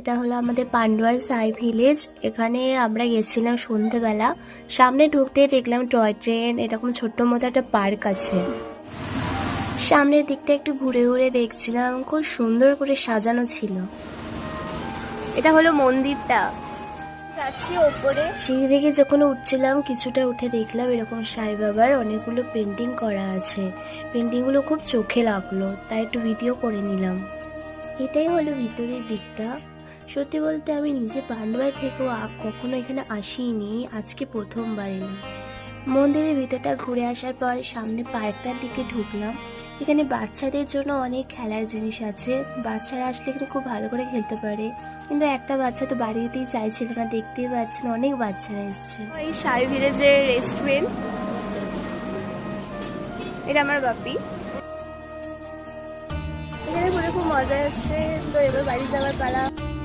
এটা হলো আমাদের পান্ডুয়ার সাই ভিলেজ। এখানে আমরা গেছিলাম সন্ধ্যেবেলা। সামনে ঢুকতে দেখলাম টয় ট্রেন, এরকম ছোট্ট মতো একটা পার্ক আছে। সামনের দিকটা একটু ঘুরে ঘুরে দেখছিলাম, খুব সুন্দর করে সাজানো ছিল। এটা হলো মন্দিরটা। যাচ্ছি ওপরে, সিঁড়ি থেকে যখন উঠছিলাম কিছুটা উঠে দেখলাম এরকম সাই বাবার অনেকগুলো পেন্টিং করা আছে। পেন্টিংগুলো খুব চোখে লাগলো, তাই একটু ভিডিও করে নিলাম। এটাই হলো ভিতরের দিকটা। সত্যি বলতে আমি নিজে পান্ডুয়ায় থেকেও কখনো এখানে আসিনি, আজকে প্রথমবার এলাম। মন্দিরের ভিতরটা ঘুরে আসার পর সামনে পার্কটার দিকে ঢুকলাম। এখানে বাচ্চাদের জন্য অনেক খেলার জিনিস আছে, বাচ্চারা আসলে এখানে খুব ভালো করে খেলতে পারে। কিন্তু একটা বাচ্চা তো বাড়িতেই চাইছিল না, দেখতেই পাচ্ছেন অনেক বাচ্চারা এসছে। এই সাই ভিলেজের রেস্টুরেন্ট, এটা আমার বাপি। এখানে ঘুরে খুব মজা আসছে, তো এবার বাড়ি যাওয়ার পালা।